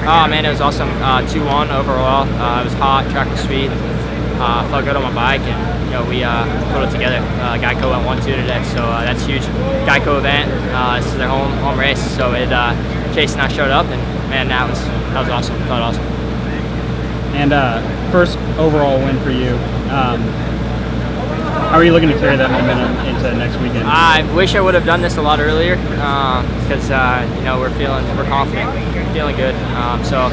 Oh man, it was awesome. 2-1 overall. It was hot, track was sweet. Felt good on my bike, and we put it together. Geico went 1-2 today, so that's huge. Geico event. This is their home race, so Chase and I showed up, and man, that was awesome. Felt awesome. And first overall win for you. How are you looking to carry that momentum into next weekend? I wish I would have done this a lot earlier, because we're confident, feeling good. So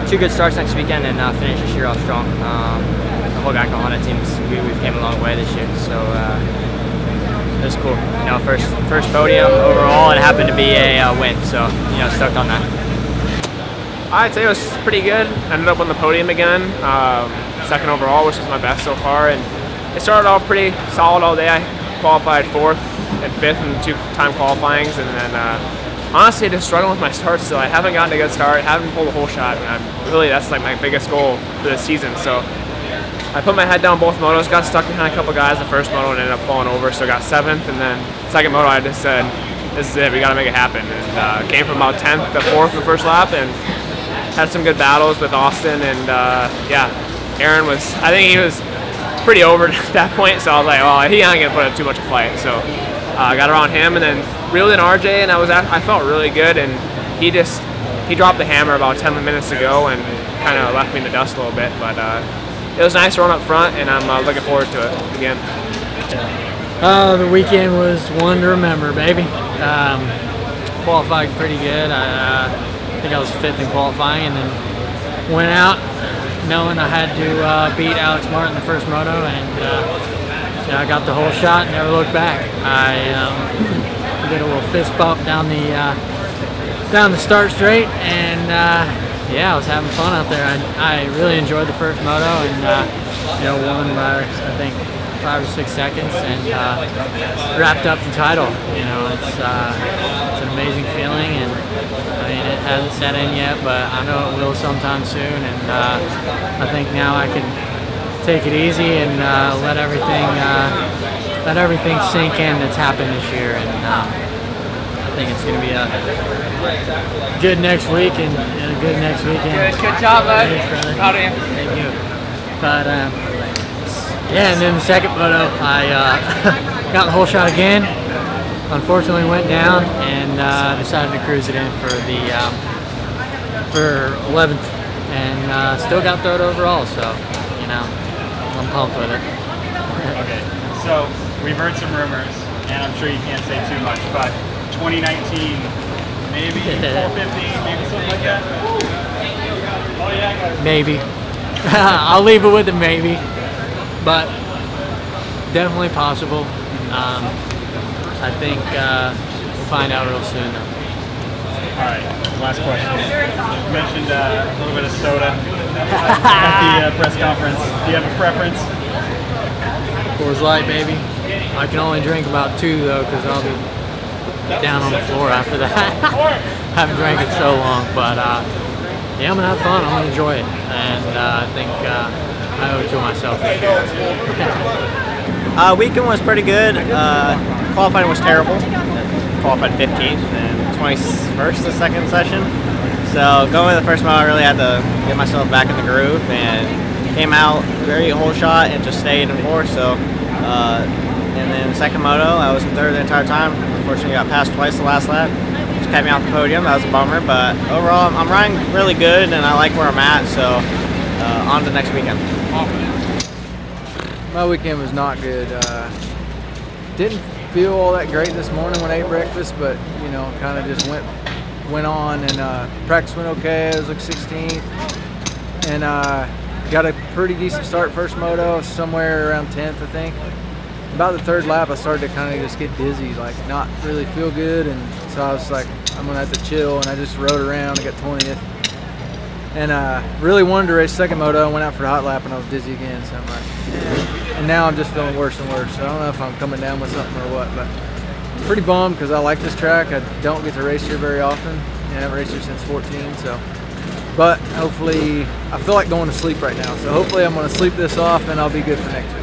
2 good starts next weekend, and finish this year off strong. The whole Geico Honda teams, we've came a long way this year, so it was cool. First podium overall, and it happened to be a win, so stoked on that. I'd say it was pretty good. Ended up on the podium again, second overall, which is my best so far. And it started off pretty solid all day. I qualified 4th and 5th in 2-time qualifyings, and then honestly just struggling with my start still. I haven't gotten a good start, haven't pulled a whole shot, and that's like my biggest goal for this season. So I put my head down both motos, got stuck behind a couple guys the first moto and ended up falling over, so got 7th, and then second moto I just said, this is it, we gotta make it happen. And came from about 10th to 4th in the first lap, and had some good battles with Austin, and yeah, Aaron I think he was pretty over at that point, so I was like, oh, he ain't gonna put up too much of a fight. So I got around him, and then reeled in RJ, and I felt really good, and he dropped the hammer about 10 minutes ago and kind of left me in the dust a little bit, but it was nice to run up front, and I'm looking forward to it again. The weekend was one to remember, baby. Qualified pretty good. I think I was 5th in qualifying, and then went out knowing I had to beat Alex Martin the first moto, and I got the whole shot and never looked back. I did a little fist bump down the start straight, and yeah, I was having fun out there. I really enjoyed the first moto, and won by I think 5 or 6 seconds, and wrapped up the title. It's an amazing feeling, and I mean, it hasn't set in yet, but I know it will sometime soon, and I think now I can take it easy and let everything sink in that's happened this year, and I think it's going to be a good next week and a good next weekend. Good job, bud. Proud of you. Thank you. But yeah, and then the second moto, I got the whole shot again. Unfortunately, went down and decided to cruise it in for 11th, and still got 3rd overall. So, I'm pumped with it. Okay, so we've heard some rumors, and I'm sure you can't say too much, but 2019, maybe 450, maybe something like that. Oh yeah, maybe. I'll leave it with a maybe, but definitely possible. I think we'll find out real soon. All right, last question. You mentioned a little bit of soda at the press conference. Do you have a preference? Coors Light, baby. I can only drink about 2 though, because I'll be down on the floor after that. I haven't drank it so long, but yeah, I'm gonna have fun. I'm gonna enjoy it, and I think I owe it to myself this year. Weekend was pretty good. Qualifying was terrible. Qualified 15th and 21st the second session. So going to the first moto, I really had to get myself back in the groove, and came out very whole shot and just stayed in 4th. So and then second moto, I was in 3rd the entire time. Unfortunately, got passed twice the last lap. Just kept me off the podium. That was a bummer, but overall, I'm riding really good, and I like where I'm at. So on to the next weekend. My weekend was not good. Didn't feel all that great this morning when I ate breakfast, but kind of just went on, and practice went okay. I was like 16th, and got a pretty decent start first moto, somewhere around 10th, I think. About the 3rd lap, I started to kind of just get dizzy, like not really feel good, and so I was like, I'm gonna have to chill, and I just rode around. I got 20th, and really wanted to race second moto. I went out for a hot lap, and I was dizzy again. So I'm like, and now I'm just feeling worse and worse. So I don't know if I'm coming down with something or what, but I'm pretty bummed because I like this track. I don't get to race here very often. I haven't raced here since 14, so. But hopefully, I feel like going to sleep right now. So hopefully I'm going to sleep this off, and I'll be good for next week.